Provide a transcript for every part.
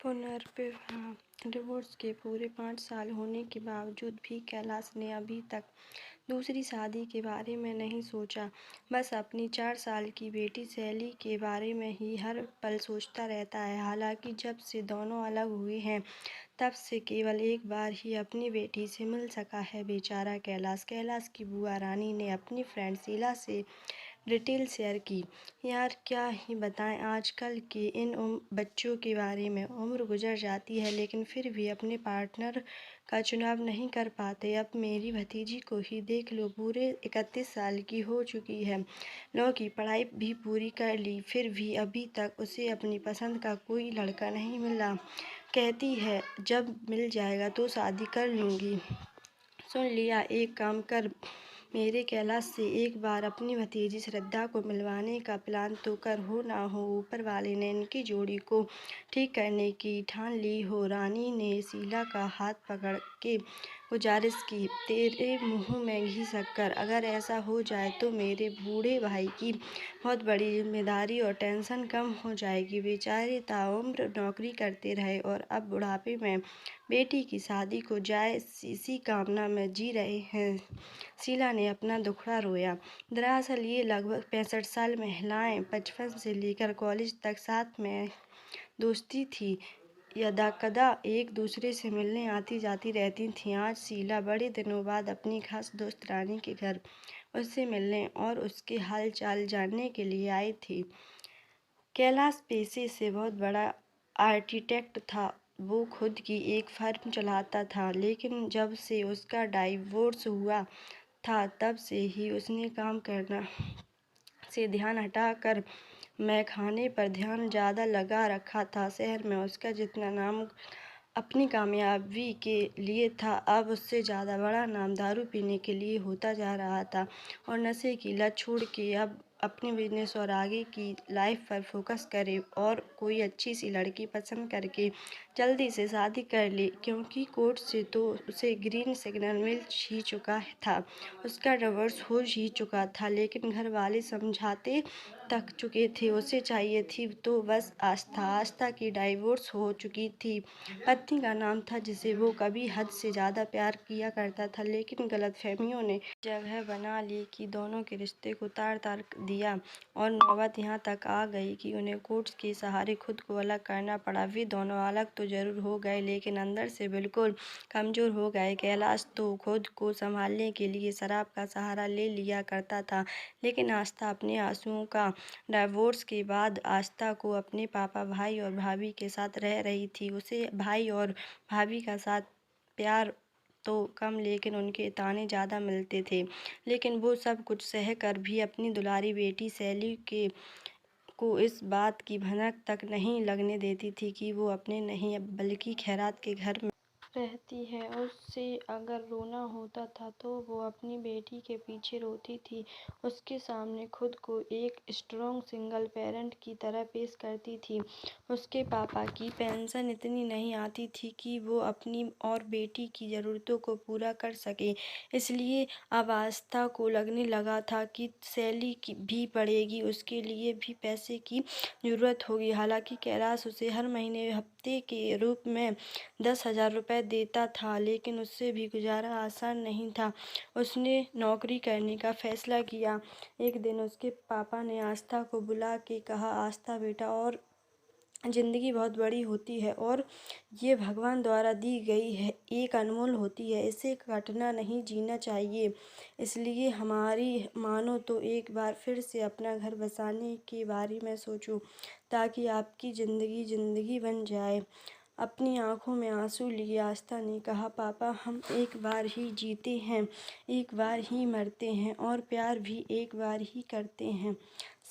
पुनर्विवाह। डिवोर्स के पूरे 5 साल होने के बावजूद भी कैलाश ने अभी तक दूसरी शादी के बारे में नहीं सोचा। बस अपनी 4 साल की बेटी सैली के बारे में ही हर पल सोचता रहता है। हालांकि जब से दोनों अलग हुए हैं तब से केवल एक बार ही अपनी बेटी से मिल सका है बेचारा कैलाश। कैलाश की बुआ रानी ने अपनी फ्रेंड शीला से डिटेल शेयर की। यार क्या ही बताएं आजकल के इन बच्चों के बारे में। उम्र गुजर जाती है लेकिन फिर भी अपने पार्टनर का चुनाव नहीं कर पाते। अब मेरी भतीजी को ही देख लो, पूरे 31 साल की हो चुकी है, लॉ की पढ़ाई भी पूरी कर ली, फिर भी अभी तक उसे अपनी पसंद का कोई लड़का नहीं मिला। कहती है जब मिल जाएगा तो शादी कर लूँगी। सुन लिया, एक काम कर, मेरे कैलाश से एक बार अपनी भतीजी श्रद्धा को मिलवाने का प्लान तो कर। हो ना हो ऊपर वाले ने इनकी जोड़ी को ठीक करने की ठान ली हो। रानी ने शीला का हाथ पकड़ के गुजारिश की, तेरे मुंह में घी शक्कर, अगर ऐसा हो जाए तो मेरे बूढ़े भाई की बहुत बड़ी जिम्मेदारी और टेंशन कम हो जाएगी। बेचारे ताउम्र नौकरी करते रहे और अब बुढ़ापे में बेटी की शादी को जाए इसी कामना में जी रहे हैं। शीला ने अपना दुखड़ा रोया। दरअसल ये लगभग 65 साल महिलाएं बचपन से लेकर कॉलेज तक साथ में दोस्ती थी। यदाकदा एक दूसरे से मिलने आती जाती रहती थीं। आज शीला बड़े दिनों बाद अपनी खास दोस्त रानी के घर उससे मिलने और उसके हाल चाल जानने के लिए आई थी। कैलाश पेशे से बहुत बड़ा आर्किटेक्ट था। वो खुद की एक फर्म चलाता था, लेकिन जब से उसका डाइवोर्स हुआ था तब से ही उसने काम करना से ध्यान हटाकर मैखाने पर ध्यान ज़्यादा लगा रखा था। शहर में उसका जितना नाम अपनी कामयाबी के लिए था, अब उससे ज़्यादा बड़ा नाम दारू पीने के लिए होता जा रहा था और नशे की लत छोड़ के अब अपने बिजनेस और आगे की लाइफ पर फोकस करे और कोई अच्छी सी लड़की पसंद करके जल्दी से शादी कर ले, क्योंकि कोर्ट से तो उसे ग्रीन सिग्नल मिल ही चुका था, उसका डिवोर्स हो ही चुका था। लेकिन घर वाले समझाते थक चुके थे। उसे चाहिए थी तो बस आस्था। आस्था की डाइवोर्स हो चुकी थी। पत्नी का नाम था जिसे वो कभी हद से ज़्यादा प्यार किया करता था, लेकिन गलतफहमियों ने जगह बना ली कि दोनों के रिश्ते को तार तार दिया और नौबत यहाँ तक आ गई कि उन्हें कोर्ट के सहारे खुद को अलग करना पड़ा। वे दोनों अलग तो जरूर हो गए लेकिन अंदर से बिल्कुल कमज़ोर हो गए। कैलाश तो खुद को संभालने के लिए शराब का सहारा ले लिया करता था, लेकिन आस्था अपने आंसुओं का डिवोर्स के बाद आस्था को अपने पापा, भाई और भाभी के साथ रह रही थी। उसे भाई और भाभी का साथ प्यार तो कम लेकिन उनके ताने ज़्यादा मिलते थे। लेकिन वो सब कुछ सह कर भी अपनी दुलारी बेटी सैली के को इस बात की भनक तक नहीं लगने देती थी कि वो अपने नहीं बल्कि खैरात के घर में रहती है। उससे अगर रोना होता था तो वो अपनी बेटी के पीछे रोती थी। उसके सामने खुद को एक स्ट्रॉन्ग सिंगल पेरेंट की तरह पेश करती थी। उसके पापा की पेंशन इतनी नहीं आती थी कि वो अपनी और बेटी की ज़रूरतों को पूरा कर सके, इसलिए अब आस्था को लगने लगा था कि सैली की भी पड़ेगी, उसके लिए भी पैसे की ज़रूरत होगी। हालांकि कैलाश उसे हर महीने हफ्ते के रूप में 10,000 रुपये देता था, लेकिन उससे भी गुजारा आसान नहीं था। उसने नौकरी करने का फैसला किया। एक दिन उसके पापा ने आस्था को बुला के कहा, आस्था बेटा, और ज़िंदगी बहुत बड़ी होती है और ये भगवान द्वारा दी गई है, एक अनमोल होती है, इसे काटना नहीं, जीना चाहिए। इसलिए हमारी मानो तो एक बार फिर से अपना घर बसाने के बारे में सोचो, ताकि आपकी ज़िंदगी बन जाए। अपनी आंखों में आंसू लिए आस्था ने कहा, पापा हम एक बार ही जीते हैं, एक बार ही मरते हैं और प्यार भी एक बार ही करते हैं।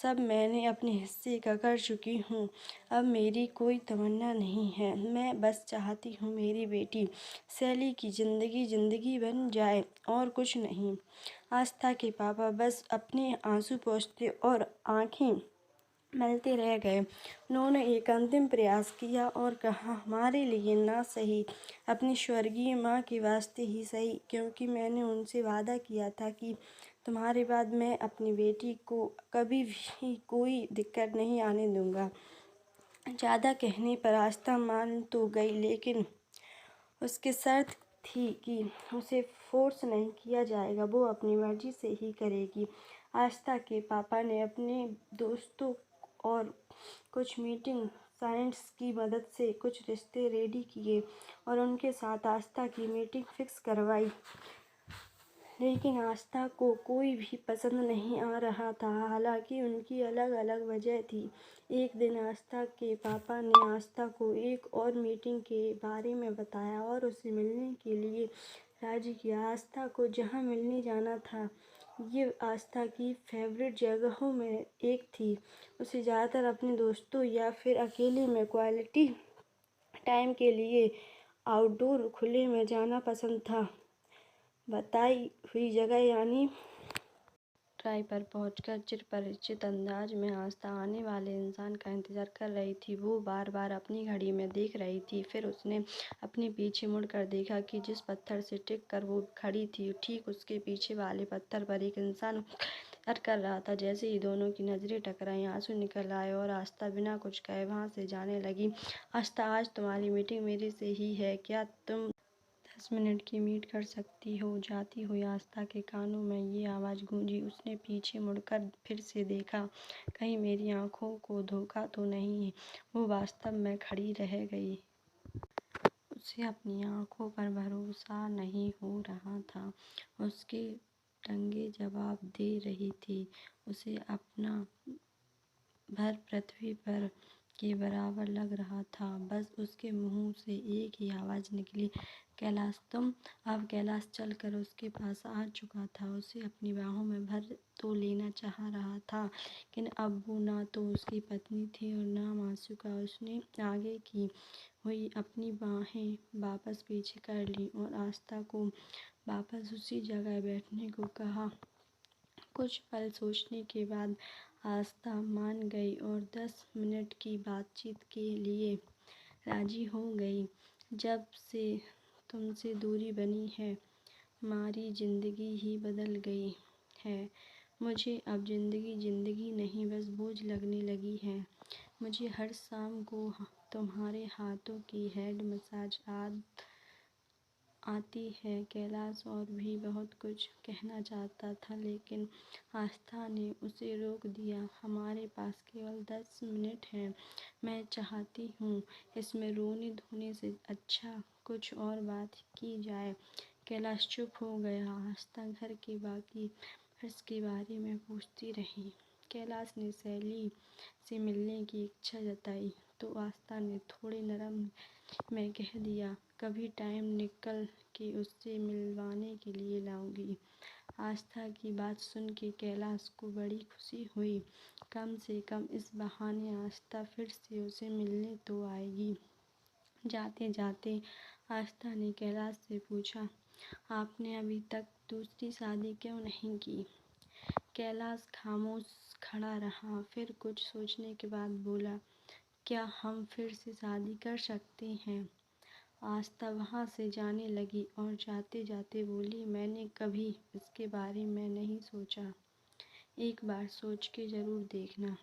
सब मैंने अपने हिस्से का कर चुकी हूँ, अब मेरी कोई तमन्ना नहीं है। मैं बस चाहती हूँ मेरी बेटी सैली की ज़िंदगी बन जाए और कुछ नहीं। आस्था के पापा बस अपने आंसू पोंछते और आंखें मलते रह गए। उन्होंने एक अंतिम प्रयास किया और कहा, हमारे लिए ना सही, अपनी स्वर्गीय माँ के वास्ते ही सही, क्योंकि मैंने उनसे वादा किया था कि तुम्हारे बाद मैं अपनी बेटी को कभी भी कोई दिक्कत नहीं आने दूंगा। ज़्यादा कहने पर आस्था मान तो गई, लेकिन उसकी शर्त थी कि उसे फोर्स नहीं किया जाएगा, वो अपनी मर्जी से ही करेगी। आस्था के पापा ने अपने दोस्तों और कुछ मीटिंग साइंस की मदद से कुछ रिश्ते रेडी किए और उनके साथ आस्था की मीटिंग फिक्स करवाई। लेकिन आस्था को कोई भी पसंद नहीं आ रहा था, हालांकि उनकी अलग अलग वजह थी। एक दिन आस्था के पापा ने आस्था को एक और मीटिंग के बारे में बताया और उसे मिलने के लिए राजी किया। आस्था को जहाँ मिलने जाना था, ये आस्था की फेवरेट जगहों में एक थी। उसे ज़्यादातर अपने दोस्तों या फिर अकेले में क्वालिटी टाइम के लिए आउटडोर खुले में जाना पसंद था। बताई हुई जगह यानी ट्राई पर पहुंचकर चिरपरिचित अंदाज में आस्था आने वाले इंसान का इंतजार कर रही थी। वो बार बार अपनी घड़ी में देख रही थी। फिर उसने अपने पीछे मुड़कर देखा कि जिस पत्थर से टिक कर वो खड़ी थी, ठीक उसके पीछे वाले पत्थर पर एक इंसान इंतजार कर रहा था। जैसे ही दोनों की नजरें टकराई, आंसू निकल आए और आस्था बिना कुछ कहे वहां से जाने लगी। आस्था, आज तुम्हारी मीटिंग मेरे से ही है, क्या तुम 10 मिनट की मीट कर सकती हो? जाती हुई आस्था के कानों में ये आवाज़ गूंजी। उसने पीछे मुड़कर फिर से देखा, कहीं मेरी आंखों को धोखा तो नहीं है। वो वास्तव में खड़ी रह गई। उसे अपनी आंखों पर भरोसा नहीं हो रहा था। उसकी टंगे जवाब दे रही थी। उसे अपना भर पृथ्वी पर के बराबर लग रहा था। बस उसके मुंह से एक ही आवाज़ निकली, कैलाश तुम। अब कैलाश चलकर उसके पास आ चुका था। उसे अपनी बाहों में भर तो लेना चाह रहा था, लेकिन अब वो ना तो उसकी पत्नी थी और ना मासूका। उसने आगे की हुई अपनी बाहें वापस पीछे कर ली और आस्था को वापस उसी जगह बैठने को कहा। कुछ पल सोचने के बाद आस्था मान गई और 10 मिनट की बातचीत के लिए राजी हो गई। जब से तुमसे दूरी बनी है, हमारी ज़िंदगी ही बदल गई है। मुझे अब ज़िंदगी नहीं, बस बोझ लगने लगी है। मुझे हर शाम को तुम्हारे हाथों की हेड मसाज आती है। कैलाश और भी बहुत कुछ कहना चाहता था, लेकिन आस्था ने उसे रोक दिया। हमारे पास केवल 10 मिनट हैं। मैं चाहती हूँ इसमें रोने धोने से अच्छा कुछ और बात की जाए। कैलाश चुप हो गया। आस्था घर के बाकी फर्श के बारे में पूछती रही। कैलाश ने सैली से मिलने की इच्छा जताई तो आस्था ने थोड़े नरम में कह दिया, कभी टाइम निकल के उससे मिलवाने के लिए लाऊंगी। आस्था की बात सुन के कैलाश को बड़ी खुशी हुई। कम से कम इस बहाने आस्था फिर से उसे मिलने तो आएगी। जाते जाते आस्था ने कैलाश से पूछा, आपने अभी तक दूसरी शादी क्यों नहीं की? कैलाश खामोश खड़ा रहा, फिर कुछ सोचने के बाद बोला, क्या हम फिर से शादी कर सकते हैं? आस्था वहाँ से जाने लगी और जाते जाते बोली, मैंने कभी इसके बारे में नहीं सोचा। एक बार सोच के ज़रूर देखना,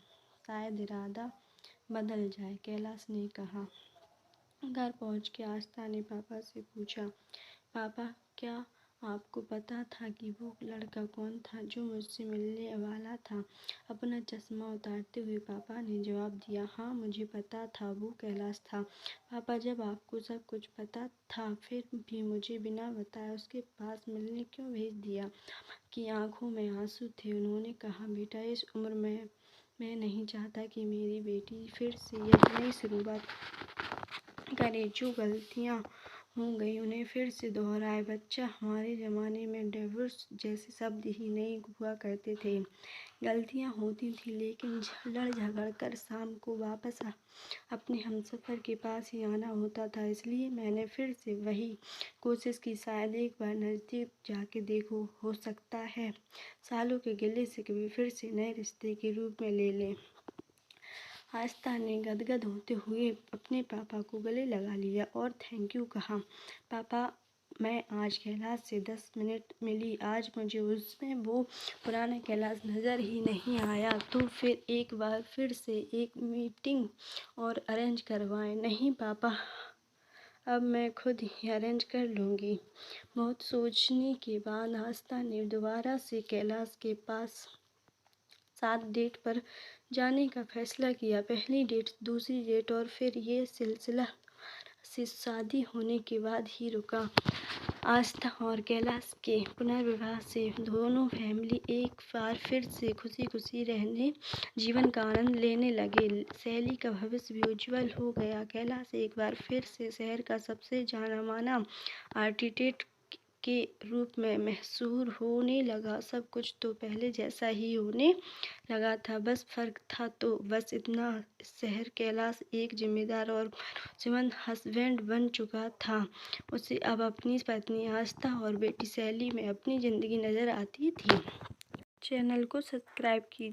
शायद इरादा बदल जाए। कैलाश ने कहा। घर पहुँच के आस्था ने पापा से पूछा, पापा क्या आपको पता था कि वो लड़का कौन था जो मुझसे मिलने वाला था? अपना चश्मा उतारते हुए पापा ने जवाब दिया, हाँ मुझे पता था, वो कैलाश था। पापा जब आपको सब कुछ पता था फिर भी मुझे बिना बताए उसके पास मिलने क्यों भेज दिया? की आंखों में आंसू थे। उन्होंने कहा, बेटा इस उम्र में मैं नहीं चाहता कि मेरी बेटी फिर से यह नई शुरुआत करे। जो गलतियाँ हो गई उन्हें फिर से दोहराए। बच्चा, हमारे ज़माने में डिवोर्स जैसे शब्द ही नहीं हुआ करते थे। गलतियाँ होती थी, लेकिन लड़ झगड़ कर शाम को वापस अपने हमसफ़र के पास ही आना होता था। इसलिए मैंने फिर से वही कोशिश की, शायद एक बार नज़दीक जाके देखो, हो सकता है सालों के गिले शिकवे फिर से नए रिश्ते के रूप में ले लें। आस्था ने गदगद होते हुए अपने पापा को गले लगा लिया और थैंक यू कहा। पापा मैं आज कैलाश से 10 मिनट मिली, आज मुझे उसमें वो पुराना कैलाश नज़र ही नहीं आया। तो फिर एक बार फिर से एक मीटिंग और अरेंज करवाएं। नहीं पापा, अब मैं खुद ही अरेंज कर लूँगी। बहुत सोचने के बाद आस्था ने दोबारा से कैलाश के पास 7 डेट पर जाने का फैसला किया। पहली डेट, दूसरी डेट और फिर ये सिलसिला से शादी होने के बाद ही रुका। आस्था और कैलाश के पुनर्विवाह से दोनों फैमिली एक बार फिर से खुशी खुशी रहने, जीवन का आनंद लेने लगे। शैली का भविष्य भी उज्जवल हो गया। कैलाश एक बार फिर से शहर का सबसे जाना माना आर्किटेक्ट के रूप में मशहूर होने लगा। सब कुछ तो पहले जैसा ही होने लगा था, बस फर्क था तो बस इतना, इस शहर कैलाश एक जिम्मेदार और भरोसेमंद हस्बैंड बन चुका था। उसे अब अपनी पत्नी आस्था और बेटी शैली में अपनी ज़िंदगी नज़र आती थी। चैनल को सब्सक्राइब कीजिए।